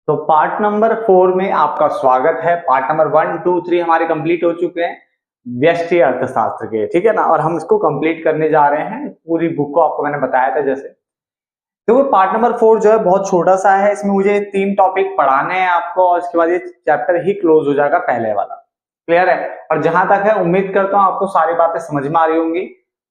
तो part number 4 में आपका स्वागत है। पार्ट नंबर 1, 2, 3 हमारे कंप्लीट हो चुके हैं व्यष्टि अर्थशास्त्र के, ठीक है ना। और हम इसको कंप्लीट करने जा रहे हैं। पूरी बुक को आपको मैंने बताया था जैसे। तो वो पार्ट नंबर 4 जो है बहुत छोटा सा है। इसमें मुझे 3 टॉपिक पढ़ाने हैं आपको और इसके बाद ये चैप्टर ही क्लोज हो जाएगा पहले वाला। क्लियर है। और जहां तक है उम्मीद करता हूँ आपको सारी बातें समझ में आ रही होंगी।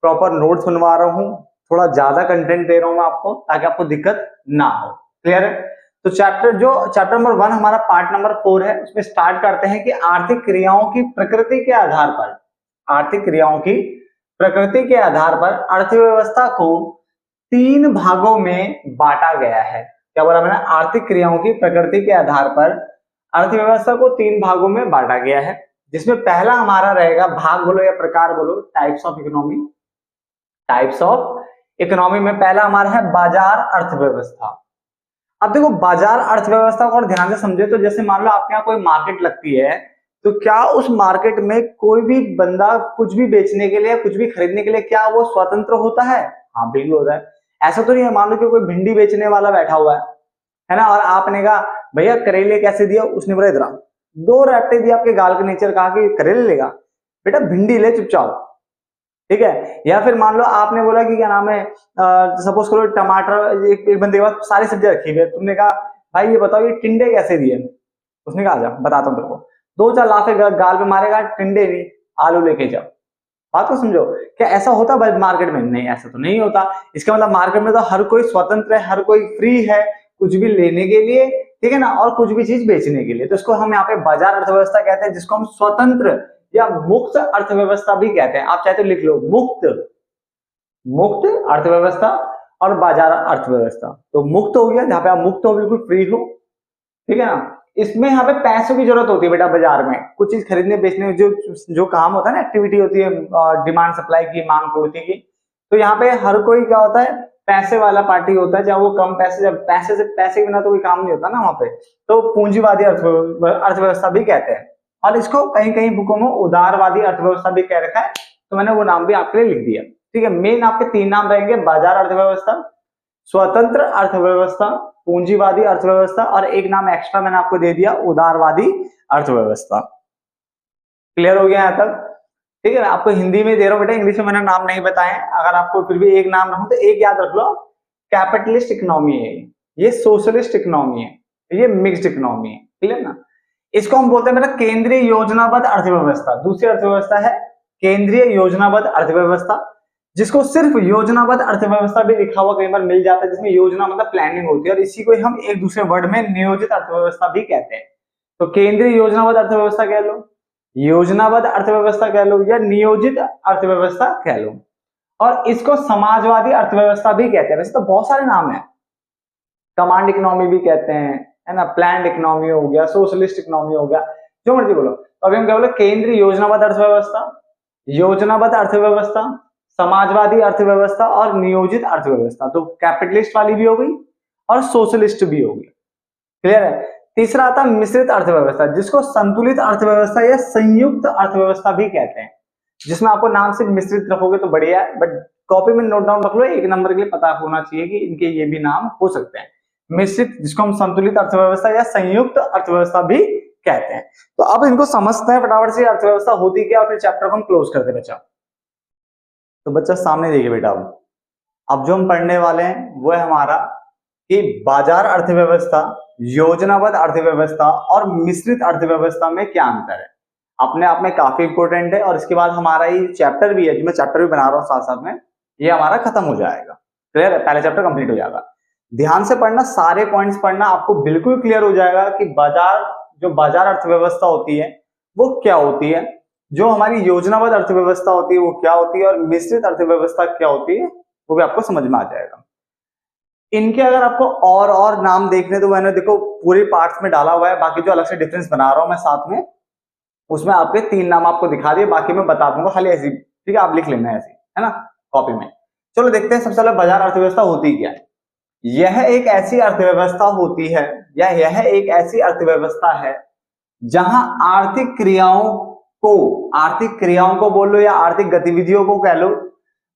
प्रॉपर नोट्स बनवा रहा हूँ, थोड़ा ज्यादा कंटेंट दे रहा हूँ मैं आपको ताकि आपको दिक्कत ना हो। क्लियर है। तो चैप्टर नंबर 1 हमारा पार्ट नंबर 4 है। उसमें स्टार्ट करते हैं कि आर्थिक क्रियाओं की प्रकृति के आधार पर, आर्थिक क्रियाओं की प्रकृति के आधार पर अर्थव्यवस्था को 3 भागों में बांटा गया है। क्या बोला मैंने? आर्थिक क्रियाओं की प्रकृति के आधार पर अर्थव्यवस्था को 3 भागों में बांटा गया है, जिसमें पहला हमारा रहेगा, भाग बोलो या प्रकार बोलो, types of economy. Types of economy में पहला हमारा है बाजार अर्थव्यवस्था। अब देखो बाजार अर्थव्यवस्था को और ध्यान से समझे तो जैसे मान लो आपके यहाँ कोई मार्केट लगती है, तो क्या उस मार्केट में कोई भी बंदा कुछ भी बेचने के लिए, कुछ भी खरीदने के लिए, क्या वो स्वतंत्र होता है? हाँ बिल्कुल होता है। ऐसा तो नहीं है मान लो कि कोई भिंडी बेचने वाला बैठा हुआ है ना, और आपने कहा भैया करेले कैसे दिया, उसने बोला इधर 2 रैपटे दिया आपके गाल के नीचे, कहा कि करेले लेगा, बेटा भिंडी ले चुपचाप। ठीक है। या फिर मान लो आपने बोला कि क्या नाम है, सपोज करो टमाटर, एक बंदे के पास सारी सब्जियां रखी हुई है, तुमने कहा भाई ये बताओ ये टिंडे कैसे दिए, उसने कहा जा बताता हूँ तेरे को, 2-4 लाफे गाल पे मारेगा, टिंडे नहीं आलू लेके जाओ। बात को समझो। क्या ऐसा होता है मार्केट में? नहीं, ऐसा तो नहीं होता। इसका मतलब मार्केट में तो हर कोई स्वतंत्र है, हर कोई फ्री है कुछ भी लेने के लिए, ठीक है ना, और कुछ भी चीज बेचने के लिए। तो इसको हम यहाँ पे बाजार अर्थव्यवस्था कहते हैं, जिसको हम स्वतंत्र या मुक्त अर्थव्यवस्था भी कहते हैं। आप चाहे तो लिख लो मुक्त, मुक्त अर्थव्यवस्था और बाजार अर्थव्यवस्था। तो मुक्त हो गया जहां पे आप मुक्त हो, बिल्कुल फ्री हो, ठीक है ना। इसमें यहाँ पे पैसों की जरूरत होती है बेटा। बाजार में कुछ चीज खरीदने बेचने में जो जो काम होता है ना, एक्टिविटी होती है डिमांड सप्लाई की, मांग पूर्ति की, तो यहाँ पे हर कोई क्या होता है, पैसे वाला पार्टी होता है। जब वो कम पैसे, जब पैसे के बिना तो कोई काम नहीं होता ना वहां पे, तो पूंजीवादी अर्थव्यवस्था भी कहते हैं। और इसको कहीं कहीं बुकों में उदारवादी अर्थव्यवस्था भी कह रखा है, तो मैंने वो नाम भी आपके लिए लिख दिया। ठीक है। मेन आपके 3 नाम रहेंगे, बाजार अर्थव्यवस्था, स्वतंत्र अर्थव्यवस्था, पूंजीवादी अर्थव्यवस्था, और एक नाम एक्स्ट्रा मैंने आपको दे दिया, उदारवादी अर्थव्यवस्था। क्लियर हो गया यहां तक? ठीक है। आपको हिंदी में दे रहा हूं बेटा, इंग्लिश में मैंने नाम नहीं बताए। अगर आपको फिर भी एक नाम रखूं तो एक याद रख लो, कैपिटलिस्ट इकोनॉमी है ये सोशलिस्ट इकोनॉमी है, ये मिक्स्ड इकोनॉमी है। क्लियर ना। इसको हम बोलते हैं बेटा केंद्रीय योजनाबद्ध अर्थव्यवस्था। दूसरी अर्थव्यवस्था है केंद्रीय योजनाबद्ध अर्थव्यवस्था, जिसको सिर्फ योजनाबद्ध अर्थव्यवस्था भी लिखा हुआ कई बार मिल जाता है, जिसमें योजना मतलब प्लानिंग होती है, और इसी को हम एक दूसरे वर्ड में नियोजित अर्थव्यवस्था भी कहते हैं। तो केंद्रीय योजनाबद्ध अर्थव्यवस्था कह लो, योजनाबद्ध अर्थव्यवस्था कह लो, या नियोजित अर्थव्यवस्था कह लो। और इसको समाजवादी अर्थव्यवस्था भी कहते हैं। वैसे तो बहुत सारे नाम है, कमांड इकोनॉमी भी कहते हैं, है ना, प्लान्ड इकोनॉमी हो गया, सोशलिस्ट इकोनॉमी हो गया, जो मर्जी बोलो। तो अभी हम क्या बोले, केंद्रीय योजनाबद्ध अर्थव्यवस्था, योजनाबद्ध अर्थव्यवस्था, समाजवादी अर्थव्यवस्था और नियोजित अर्थव्यवस्था। तो कैपिटलिस्ट वाली भी हो गई और सोशलिस्ट भी हो गई। क्लियर है। तीसरा आता है मिश्रित अर्थव्यवस्था, जिसको संतुलित अर्थव्यवस्था या संयुक्त अर्थव्यवस्था भी कहते हैं, जिसमें आपको नाम से मिश्रित रखोगे तो बढ़िया है, बट कॉपी में नोट डाउन रख लो, एक नंबर के लिए पता होना चाहिए कि इनके ये भी नाम हो सकते हैं। मिश्रित, जिसको हम संतुलित अर्थव्यवस्था या संयुक्त अर्थव्यवस्था भी कहते हैं। तो अब इनको समझते हैं फटाफट से, अर्थव्यवस्था होती क्या, और फिर चैप्टर को हम क्लोज करते हैं बच्चा। तो बच्चा सामने देखिए बेटा, अब जो हम पढ़ने वाले हैं वो है हमारा कि बाजार अर्थव्यवस्था, योजनाबद्ध अर्थव्यवस्था और मिश्रित अर्थव्यवस्था में क्या अंतर है। अपने आप में काफी इंपॉर्टेंट है, और इसके बाद हमारा ये चैप्टर भी है, जो मैं चैप्टर भी बना रहा हूँ साथ साथ में, ये हमारा खत्म हो जाएगा। क्लियर है, पहला चैप्टर कंप्लीट हो जाएगा। ध्यान से पढ़ना, सारे पॉइंट्स पढ़ना, आपको बिल्कुल क्लियर हो जाएगा कि बाजार, जो बाजार अर्थव्यवस्था होती है वो क्या होती है, जो हमारी योजनाबद्ध अर्थव्यवस्था होती है वो क्या होती है, और मिश्रित अर्थव्यवस्था क्या होती है वो भी आपको समझ में आ जाएगा। इनके अगर आपको और नाम देखने, तो मैंने देखो पूरे पार्ट्स में डाला हुआ है, बाकी जो अलग से डिफरेंस बना रहा हूं मैं साथ में, उसमें आपके 3 नाम आपको दिखा दिए, बाकी मैं बता दूंगा खाली ऐसी, ठीक है, आप लिख लेना ऐसी, है ना, कॉपी में। चलो देखते हैं सबसे पहले बाजार अर्थव्यवस्था होती क्या है। यह एक ऐसी अर्थव्यवस्था होती है, या यह एक ऐसी अर्थव्यवस्था है जहां आर्थिक क्रियाओं को बोल लो या आर्थिक गतिविधियों को कह लो,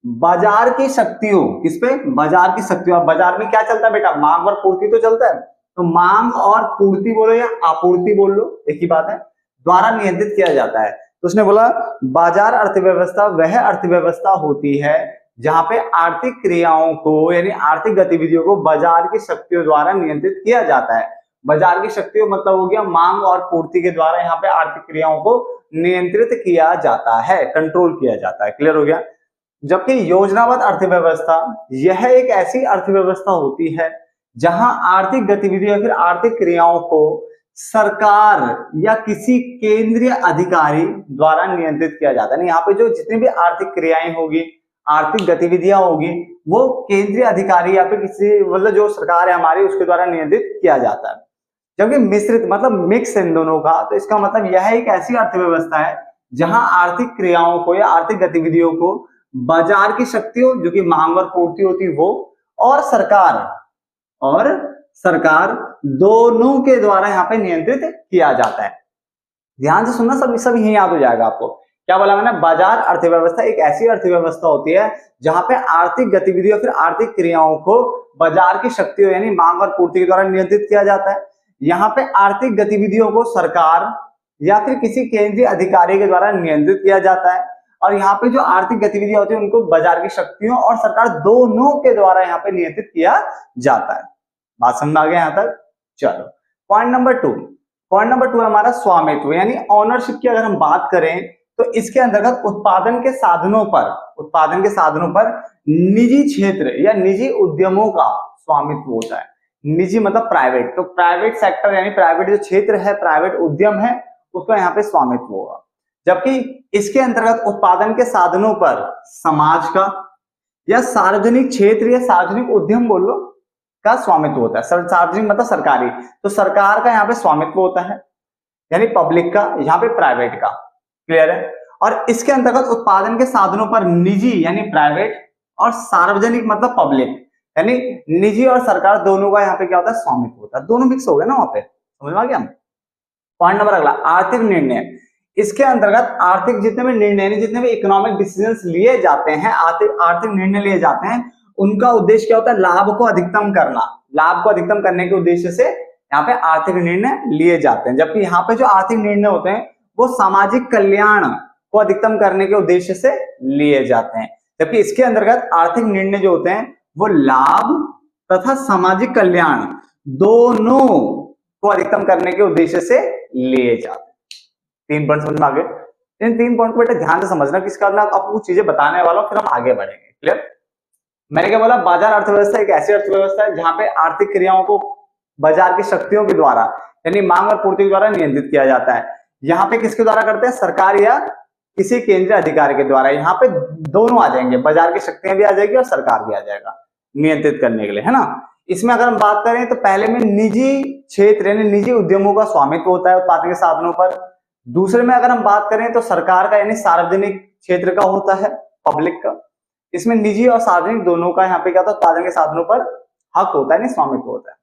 बाजार की शक्तियों, किस पे, बाजार की शक्तियों। बाजार में क्या चलता है बेटा, मांग और पूर्ति तो चलता है। तो मांग और पूर्ति बोलो या आपूर्ति बोल लो, एक ही बात है, द्वारा नियंत्रित किया जाता है। तो उसने बोला बाजार अर्थव्यवस्था वह अर्थव्यवस्था होती है जहां पे आर्थिक क्रियाओं को यानी आर्थिक गतिविधियों को बाजार की शक्तियों द्वारा नियंत्रित किया जाता है। बाजार की शक्तियों मतलब हो गया मांग और पूर्ति के द्वारा यहाँ पे आर्थिक क्रियाओं को नियंत्रित किया जाता है, कंट्रोल किया जाता है। क्लियर हो गया। जबकि योजनाबद्ध अर्थव्यवस्था यह एक ऐसी अर्थव्यवस्था होती है जहां आर्थिक गतिविधियों या फिर आर्थिक क्रियाओं को सरकार या किसी केंद्रीय अधिकारी द्वारा नियंत्रित किया जाता है। यहाँ पे जो जितनी भी आर्थिक क्रियाएं होगी, आर्थिक गतिविधियां होगी, वो केंद्रीय अधिकारी या फिर किसी मतलब जो सरकार है हमारी उसके द्वारा नियंत्रित किया जाता है। जबकि मिश्रित मतलब मिक्स इन दोनों का, तो इसका मतलब यह एक ऐसी अर्थव्यवस्था है जहां आर्थिक क्रियाओं को या आर्थिक गतिविधियों को बाजार की शक्तियों जो कि मांग और पूर्ति होती वो और सरकार दोनों के द्वारा यहाँ पे नियंत्रित किया जाता है। ध्यान से सुनना, सब यही याद हो जाएगा आपको। क्या बोला मैंने? बाजार अर्थव्यवस्था एक ऐसी अर्थव्यवस्था होती है जहां पे आर्थिक गतिविधियों फिर आर्थिक क्रियाओं को बाजार की शक्तियों यानी मांग और पूर्ति के द्वारा नियंत्रित किया जाता है। यहाँ पे आर्थिक गतिविधियों को सरकार या फिर किसी केंद्रीय अधिकारी के द्वारा नियंत्रित किया जाता है, और यहाँ पे जो आर्थिक गतिविधियां होती है उनको बाजार की शक्तियों और सरकार दोनों के द्वारा यहाँ पे नियंत्रित किया जाता है। बात समझ आ गया यहाँ तक? चलो पॉइंट नंबर टू है हमारा स्वामित्व यानी ऑनरशिप की। अगर हम बात करें तो इसके अंतर्गत उत्पादन के साधनों पर निजी क्षेत्र या निजी उद्यमों का स्वामित्व होता है। निजी मतलब प्राइवेट, तो प्राइवेट सेक्टर यानी प्राइवेट जो क्षेत्र है, प्राइवेट उद्यम है, उसका यहाँ पे स्वामित्व होगा। जबकि इसके अंतर्गत उत्पादन के साधनों पर समाज का या सार्वजनिक क्षेत्र या सार्वजनिक उद्यम बोल लो का स्वामित्व होता है। सार्वजनिक मतलब सरकारी, तो सरकार का यहाँ पे स्वामित्व होता है यानी पब्लिक का, यहाँ पे प्राइवेट का। क्लियर है? और इसके अंतर्गत उत्पादन के साधनों पर निजी यानी प्राइवेट और सार्वजनिक मतलब पब्लिक यानी निजी और सरकार दोनों का यहाँ पे क्या होता है? स्वामित्व होता है। दोनों मिक्स हो गए ना वहां पे, समझ में आ गया? पॉइंट नंबर अगला, आर्थिक निर्णय। इसके अंतर्गत आर्थिक जितने भी निर्णय जितने भी इकोनॉमिक डिसीजंस लिए जाते हैं, आर्थिक निर्णय लिए जाते हैं, उनका उद्देश्य क्या होता है? लाभ को अधिकतम करना। लाभ को अधिकतम करने के उद्देश्य से यहाँ पे आर्थिक निर्णय लिए जाते हैं। जबकि यहाँ पे जो आर्थिक निर्णय होते हैं वो सामाजिक कल्याण को अधिकतम करने के उद्देश्य से लिए जाते हैं। जबकि इसके अंतर्गत आर्थिक निर्णय जो होते हैं वो लाभ तथा सामाजिक कल्याण दोनों को अधिकतम करने के उद्देश्य से लिए जाते हैं। 3 पॉइंट समझ में आ गए? इन 3 पॉइंट को बेटा ध्यान से समझना, किस कारण आपको कुछ चीजें बताने वाला हूं, फिर हम आगे बढ़ेंगे। क्लियर? मैंने क्या बोला? बाजार अर्थव्यवस्था एक ऐसी अर्थव्यवस्था है जहां पे आर्थिक क्रियाओं को बाजार की शक्तियों के द्वारा यानी मांग और पूर्ति के द्वारा नियंत्रित किया जाता है। यहाँ पे किसके द्वारा करते हैं? सरकार या किसी केंद्रीय अधिकारी के द्वारा। यहाँ पे दोनों आ जाएंगे, बाजार की शक्तियां भी आ जाएगी और सरकार भी आ जाएगा नियंत्रित करने के लिए, है ना। इसमें अगर हम बात करें तो पहले में निजी क्षेत्र यानी निजी उद्यमों का स्वामित्व होता है उत्पादन के साधनों पर। दूसरे में अगर हम बात करें तो सरकार का यानी सार्वजनिक क्षेत्र का होता है, पब्लिक का। इसमें निजी और सार्वजनिक दोनों का यहाँ पे क्या होता है? उत्पादन के साधनों पर हक होता है, स्वामित्व होता है।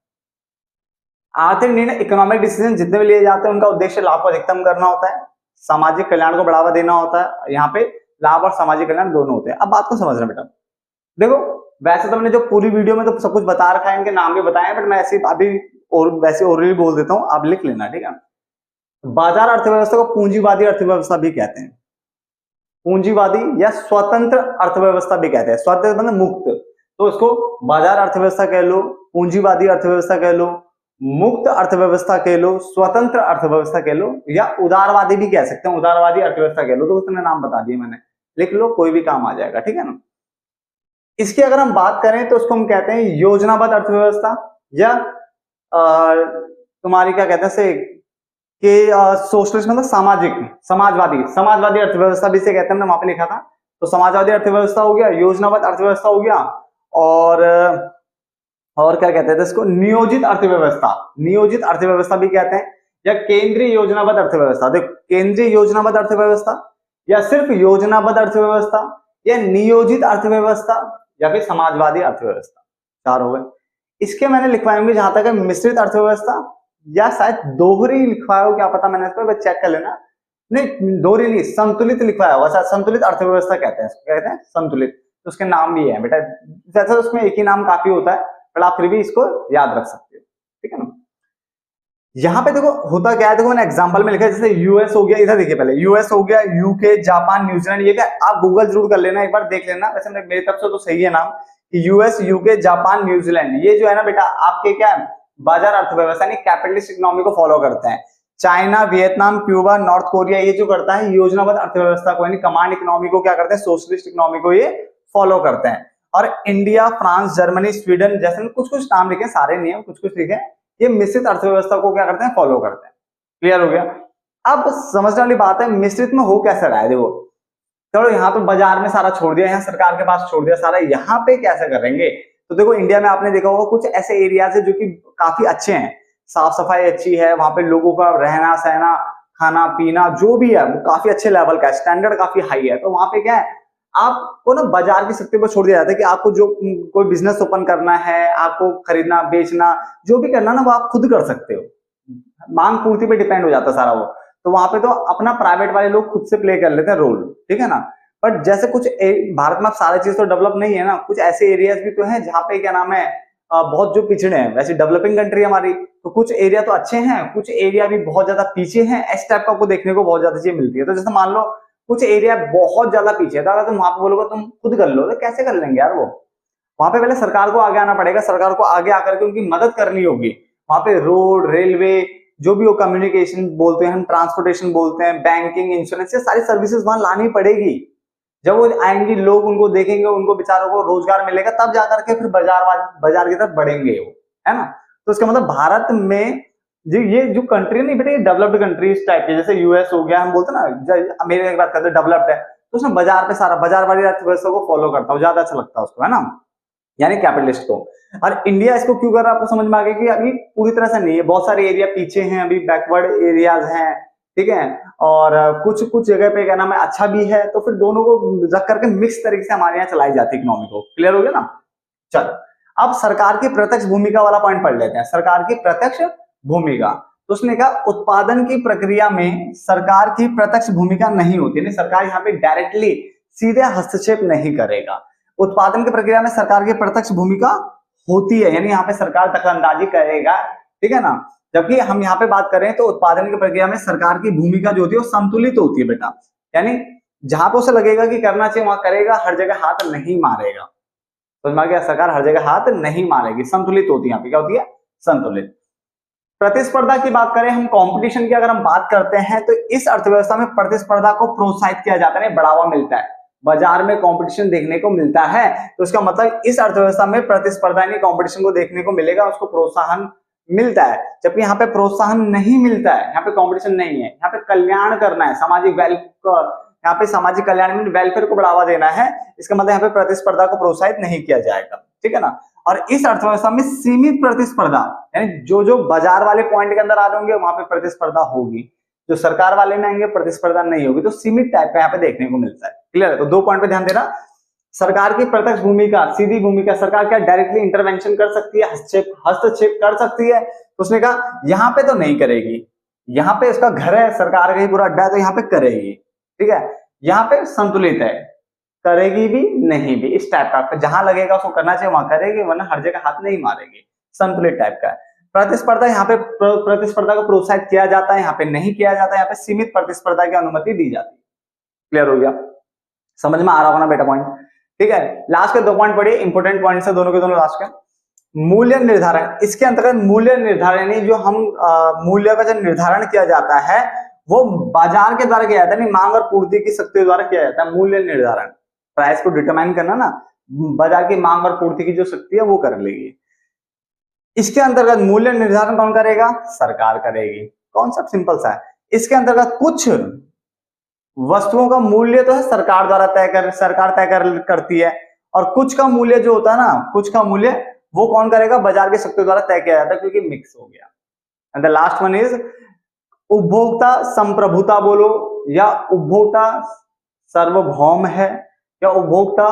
आर्थिक निर्णय इकोनॉमिक डिसीजन जितने भी लिए जाते हैं उनका उद्देश्य लाभ को अधिकतम करना होता है, सामाजिक कल्याण को बढ़ावा देना होता है। यहाँ पे लाभ और सामाजिक कल्याण दोनों होते हैं। अब बात को समझना बेटा, देखो वैसे तो मैंने जो पूरी वीडियो में तो सब कुछ बता रखा है, इनके नाम भी बताए, बट मैं ऐसे अभी और वैसे ओरली बोल देता हूं, आप लिख लेना, ठीक है। बाजार अर्थव्यवस्था को पूंजीवादी अर्थव्यवस्था भी कहते हैं, पूंजीवादी या स्वतंत्र अर्थव्यवस्था भी कहते हैं। स्वतंत्र मतलब मुक्त, तो उसको बाजार अर्थव्यवस्था कह लो, पूंजीवादी अर्थव्यवस्था कह लो, मुक्त अर्थव्यवस्था कह लो, स्वतंत्र अर्थव्यवस्था कह लो, या उदारवादी भी कह सकते हैं, उदारवादी अर्थव्यवस्था कह लो। तो उसने नाम बता दिए मैंने, लिख लो, कोई भी काम आ जाएगा, ठीक है ना। इसकी अगर हम बात करें तो उसको हम कहते हैं योजनाबद्ध अर्थव्यवस्था, या तुम्हारी क्या कहते हैं कि सोशलिस्ट मतलब समाजवादी अर्थव्यवस्था भी से कहते हैं, हमने वहां पे लिखा था। तो समाजवादी अर्थव्यवस्था हो गया, योजनाबद्ध अर्थव्यवस्था हो गया, और क्या कहते हैं इसको? नियोजित अर्थव्यवस्था भी कहते हैं, या केंद्रीय योजनाबद्ध अर्थव्यवस्था। देखो केंद्रीय योजनाबद्ध अर्थव्यवस्था, या सिर्फ योजनाबद्ध अर्थव्यवस्था, या नियोजित अर्थव्यवस्था, या फिर समाजवादी अर्थव्यवस्था। 4 हो गए। इसके मैंने लिखवाए होंगे जहां तक है मिश्रित अर्थव्यवस्था, या शायद दोहरी लिखवाया हो, क्या पता, मैंने इस पर चेक कर लेना। नहीं दोहरी नहीं, संतुलित लिखवाया होगा, संतुलित अर्थव्यवस्था कहते हैं, कहते हैं संतुलित। तो उसके नाम भी है बेटा, वैसे उसमें एक ही नाम काफी होता है, पर आप फिर भी इसको याद रख सकते हो, ठीक है ना। यहाँ पे देखो होता क्या है, देखो मैंने एग्जांपल में लिखा है, जैसे यूएस हो गया, इधर देखिए पहले यूएस हो गया, यूके, जापान, न्यूजीलैंड, ये क्या आप गूगल जरूर कर लेना, एक बार देख लेना, वैसे मेरी तरफ से तो सही है नाम, यूएस, यूके, जापान, न्यूजीलैंड, ये जो है ना बेटा आपके क्या है, बाजार अर्थव्यवस्था यानी कैपिटलिस्ट इकोनॉमी को फॉलो करते हैं। China, Vietnam, Cuba, north Korea, ये जो करता है योजनाबद्ध अर्थव्यवस्था को यानी कमांड इकोनॉमी को क्या करते हैं, सोशलिस्ट इकोनॉमी को ये फॉलो करते हैं। और इंडिया, फ्रांस, जर्मनी, स्वीडन जैसे कुछ कुछ नाम लिखे, सारे नहीं है, कुछ कुछ लिखे, ये मिश्रित अर्थव्यवस्था को क्या करते हैं, फॉलो करते हैं। क्लियर हो गया। अब समझने वाली बात है मिश्रित में हो कैसे रहा है, देखो चलो यहाँ तो बाजार में सारा छोड़ दिया, यहाँ सरकार के पास छोड़ दिया सारा, यहाँ पे कैसे करेंगे, तो देखो इंडिया में आपने देखा होगा कुछ ऐसे एरियाज है जो कि काफी अच्छे हैं, साफ सफाई अच्छी है, वहां पे लोगों का रहना सहना, खाना पीना जो भी है वो काफी अच्छे लेवल का है, स्टैंडर्ड काफी हाई है, तो वहां पे क्या है, आपको ना बाजार की शक्ति पर छोड़ दिया जाता है कि आपको जो कोई बिजनेस ओपन करना है, आपको खरीदना बेचना जो भी करना ना वो आप खुद कर सकते हो, मांग पूर्ति पे डिपेंड हो जाता है सारा वो, तो वहां पे तो अपना प्राइवेट वाले लोग खुद से प्ले कर लेते हैं रोल, ठीक है ना। बट जैसे कुछ भारत में सारी चीज तो डेवलप नहीं है ना, कुछ ऐसे एरियाज भी तो हैं जहाँ पे क्या नाम है बहुत जो पिछड़े हैं, वैसे डेवलपिंग कंट्री हमारी, तो कुछ एरिया तो अच्छे हैं, कुछ एरिया भी बहुत ज्यादा पीछे हैं, इस टाइप का आपको देखने को बहुत ज्यादा चीज मिलती है। तो जैसे मान लो कुछ एरिया बहुत ज्यादा पीछे है, तो अगर तुम वहां पे बोलोगे तुम खुद कर लो, तो कैसे कर लेंगे यार वो, वहां पे पहले सरकार को आगे आना पड़ेगा, सरकार को आगे आकर के उनकी मदद करनी होगी, वहां पे रोड, रेलवे, जो भी वो कम्युनिकेशन बोलते हैं, हम ट्रांसपोर्टेशन बोलते हैं, बैंकिंग, इंश्योरेंस, ये सारी सर्विसेज वहां लानी पड़ेगी। जब वो आएंगी, लोग उनको देखेंगे, उनको बेचारों को रोजगार मिलेगा, तब जाकर के फिर बाजार की तरफ बढ़ेंगे वो, है ना। तो इसका मतलब भारत में ये जो कंट्री नहीं बेटे, डेवलप्ड कंट्रीज टाइप के, जैसे यूएस हो गया, हम बोलते हैं ना, अमेरिका की बात करते हैं डेवलप्ड है, तो उसमें बाजार पे सारा बाजार वाली अर्थव्यवस्था को फॉलो करता हूँ, ज्यादा अच्छा लगता है उसको, है ना, यानी कैपिटलिस्ट को। और इंडिया इसको क्यों कर रहा है, आपको समझ में आ गया कि अभी पूरी तरह से नहीं है, बहुत सारे एरिया पीछे हैं, अभी बैकवर्ड एरियाज हैं, ठीक है, और कुछ कुछ जगह पे क्या नाम है अच्छा भी है, तो फिर दोनों को रख करके मिक्स तरीके से हमारे यहाँ चलाई जाती है इकोनॉमी को। क्लियर हो गया ना। चलो अब सरकार की प्रत्यक्ष भूमिका वाला पॉइंट पढ़ लेते हैं, सरकार की प्रत्यक्ष भूमिका। तो उसने कहा उत्पादन की प्रक्रिया में सरकार की प्रत्यक्ष भूमिका नहीं होती, नहीं सरकार यहाँ पे डायरेक्टली सीधे हस्तक्षेप नहीं करेगा, उत्पादन की प्रक्रिया में सरकार की प्रत्यक्ष भूमिका होती है, यानी यहाँ पे सरकार दखलंदाजी करेगा, ठीक है ना। जबकि हम यहाँ पे बात करें तो उत्पादन की प्रक्रिया में सरकार की भूमिका जो होती है वो संतुलित होती है बेटा, यानी जहां पे उसे लगेगा कि करना चाहिए वहां करेगा, हर जगह हाथ नहीं मारेगा, समझ में आ गया, सरकार हर जगह हाथ नहीं मारेगी, संतुलित होती है, यहाँ पे क्या होती है, संतुलित। प्रतिस्पर्धा की बात करें हम, कंपटीशन की अगर हम बात करते हैं, तो इस अर्थव्यवस्था में प्रतिस्पर्धा को प्रोत्साहित किया जाता है, बढ़ावा मिलता है, बाजार में कंपटीशन देखने को मिलता है, तो इसका मतलब इस अर्थव्यवस्था में प्रतिस्पर्धा यानी कंपटीशन को देखने को मिलेगा, उसको प्रोत्साहन मिलता है। जबकि यहाँ पे प्रोत्साहन नहीं मिलता है, यहाँ पे कंपटीशन नहीं है, यहाँ पे कल्याण करना है, सामाजिक यहाँ पे सामाजिक कल्याण में वेलफेयर को बढ़ावा देना है, इसका मतलब यहाँ पे प्रतिस्पर्धा को प्रोत्साहित नहीं किया जाएगा, ठीक है ना। और इस अर्थव्यवस्था में सीमित प्रतिस्पर्धा, यानी जो जो बाजार वाले पॉइंट के अंदर आ रहे होंगे वहां पे प्रतिस्पर्धा होगी, जो सरकार वाले में आएंगे प्रतिस्पर्धा नहीं होगी, तो सीमित टाइप का यहाँ पे देखने को मिलता है। क्लियर है, तो 2 पॉइंट पे ध्यान देना। सरकार की प्रत्यक्ष भूमिका, सीधी भूमिका, सरकार क्या डायरेक्टली इंटरवेंशन कर सकती है, हस्तक्षेप कर सकती है, तो उसने कहा यहाँ पे तो नहीं करेगी, यहाँ पे इसका घर है, सरकार का ही पूरा अड्डा है, तो यहाँ पे करेगी, ठीक है, यहाँ पे संतुलित है, करेगी भी नहीं भी, इस टाइप का, जहां लगेगा उसको करना चाहिए वहां करेगी, वरना हर जगह हाथ नहीं मारेगी, संतुलित टाइप का है। प्रतिस्पर्धा, यहाँ पे प्रतिस्पर्धा को प्रोत्साहित किया जाता है, यहाँ पे नहीं किया जाता है, यहाँ पे सीमित प्रतिस्पर्धा की अनुमति दी जाती है। क्लियर हो गया, समझ में आ रहा होगा ना बेटा पॉइंट, ठीक है। लास्ट के 2 पॉइंट पढ़िए, इंपोर्टेंट पॉइंट है दोनों के दोनों लास्ट के। मूल्य निर्धारण, इसके अंतर्गत मूल्य निर्धारण यानी जो हम मूल्य का जो निर्धारण किया जाता है वो बाजार के द्वारा किया जाता है, नहीं मांग और पूर्ति की शक्ति द्वारा किया जाता है। मूल्य निर्धारण, प्राइस को डिटरमाइन करना ना, बाजार की मांग और पूर्ति की जो शक्ति है वो कर लेगी। इसके अंतर्गत मूल्य निर्धारण कौन करेगा, सरकार करेगी, कॉन्सेप्ट सिंपल सा है। इसके अंतर्गत कुछ वस्तुओं का मूल्य तो है सरकार द्वारा सरकार तय करती है, और कुछ का मूल्य जो होता है ना, कुछ का मूल्य वो कौन करेगा, बाजार की शक्ति द्वारा तय किया जाता है, क्योंकि मिक्स हो गया। And the last one is उपभोक्ता संप्रभुता बोलो, या उपभोक्ता सार्वभौम है, या उपभोक्ता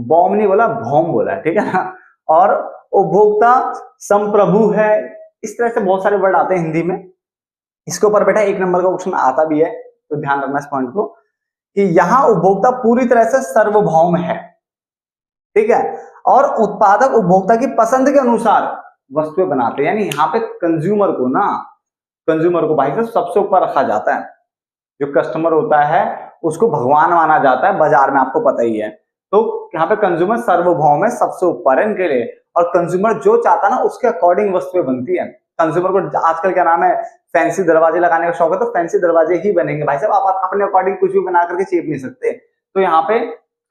बॉम नहीं बोला, भौम बोला, ठीक है ना, और उपभोक्ता संप्रभु है, इस तरह से बहुत सारे वर्ड आते हैं हिंदी में। इसके ऊपर बेटा 1 नंबर का क्वेश्चन आता भी है, तो ध्यान रखना इस पॉइंट को कि यहां उपभोक्ता पूरी तरह से सार्वभौम है, ठीक है, और उत्पादक उपभोक्ता की पसंद के अनुसार वस्तुएं बनाते हैं, यानी यहाँ पे कंज्यूमर को ना कंज्यूमर को भाई साहब सबसे ऊपर रखा जाता है। जो कस्टमर होता है उसको भगवान माना जाता है बाजार में, आपको पता ही है। तो यहाँ पे कंज्यूमर सर्वभौम है, सबसे ऊपर है इनके लिए। और कंज्यूमर जो चाहता है ना उसके अकॉर्डिंग वस्तुएं बनती है। कंज्यूमर को आजकल क्या नाम है, फैंसी दरवाजे लगाने का शौक है, तो फैंसी दरवाजे ही बनेंगे भाई साहब, आप अपने अकॉर्डिंग कुछ भी बना करके चेप नहीं सकते। तो यहाँ पे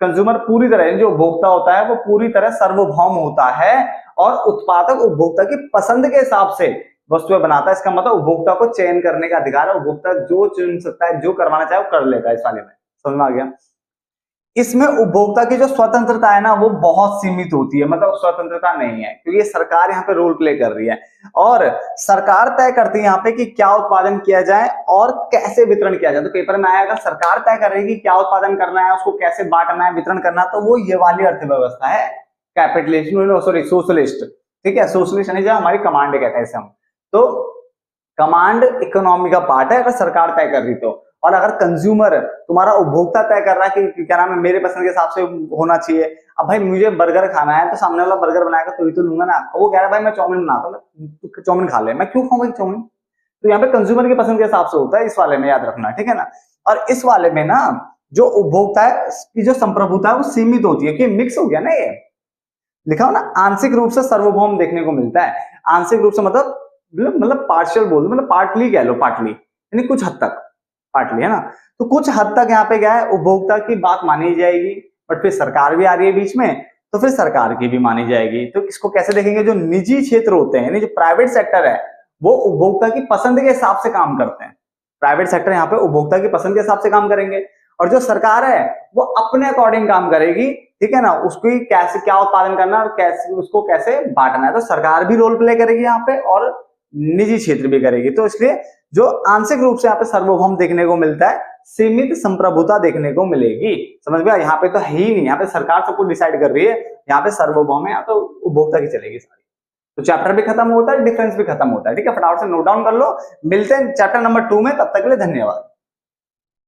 कंज्यूमर पूरी तरह, जो उपभोक्ता होता है वो पूरी तरह सर्वभौम होता है और उत्पादक उपभोक्ता की पसंद के हिसाब से वस्तुएं बनाता है। इसका मतलब उपभोक्ता को चयन करने का अधिकार है, उपभोक्ता जो चुन सकता है, जो करवाना चाहे वो कर लेता है। इस वाले में समझ में आ गया। इसमें उपभोक्ता की जो स्वतंत्रता है ना वो बहुत सीमित होती है, मतलब स्वतंत्रता नहीं है, क्योंकि सरकार यहाँ पे रोल प्ले कर रही है और सरकार तय करती है यहाँ पे कि क्या उत्पादन किया जाए और कैसे वितरण किया जाए। तो पेपर में आया, अगर सरकार तय कर रही है कि क्या उत्पादन करना है, उसको कैसे बांटना है, वितरण करना है, तो वो ये वाली अर्थव्यवस्था है कैपिटलिस्ट, सॉरी सोशलिस्ट। ठीक है, सोशलिस्ट यानी जो हमारी कमांड कहते हैं इसे हम। तो कमांड इकोनॉमी का पार्ट है अगर सरकार तय कर रही तो। और अगर कंज्यूमर, तुम्हारा उपभोक्ता तय कर रहा है कि क्या नाम है मेरे पसंद के हिसाब से होना चाहिए। अब भाई मुझे बर्गर खाना है तो सामने वाला बर्गर बनाएगा तो ही तो लूंगा ना। वो कह रहा है भाई मैं चाउमीन बनाता हूँ, चाउमीन खा ले, मैं क्यों खाऊंगा चाउमीन। तो यहाँ पे कंज्यूमर के पसंद के हिसाब से होता है, इस वाले में याद रखना, ठीक है ना। और इस वाले में ना जो उपभोक्ता है की जो संप्रभुता है वो सीमित होती है, कि मिक्स हो गया ना, ये लिखा हो ना, आंशिक रूप से सार्वभौम देखने को मिलता है। आंशिक रूप से मतलब पार्शियल बोल दो, मतलब पार्टली कह लो, पार्टली यानी कुछ हद तक, पार्टली है ना। तो कुछ हद तक यहाँ पे क्या है, उपभोक्ता की बात मानी जाएगी, बट फिर सरकार भी आ रही है बीच में, तो फिर सरकार की भी मानी जाएगी। तो इसको कैसे देखेंगे, जो निजी क्षेत्र होते हैं यानी जो प्राइवेट सेक्टर है वो उपभोक्ता की पसंद के हिसाब से काम करते हैं। प्राइवेट सेक्टर यहाँ पे उपभोक्ता की पसंद के हिसाब से काम करेंगे और जो सरकार है वो अपने अकॉर्डिंग काम करेगी, ठीक है ना। उसको कैसे क्या उत्पादन करना और कैसे उसको कैसे बांटना है, तो सरकार भी रोल प्ले करेगी यहाँ पे और निजी क्षेत्र भी करेगी। तो इसलिए जो आंशिक रूप से यहाँ पे सार्वभौम देखने को मिलता है, सीमित संप्रभुता देखने को मिलेगी। समझ में, यहाँ पे तो है ही नहीं, यहाँ पे सरकार सब कुछ डिसाइड कर रही है, यहाँ पे सार्वभौम है, यहाँ तो उपभोक्ता की चलेगी सारी। तो चैप्टर भी खत्म होता है, डिफरेंस भी खत्म होता है। ठीक है, फटाफट से नोट डाउन कर लो। मिलते हैं चैप्टर नंबर 2 में, तब तक के लिए धन्यवाद।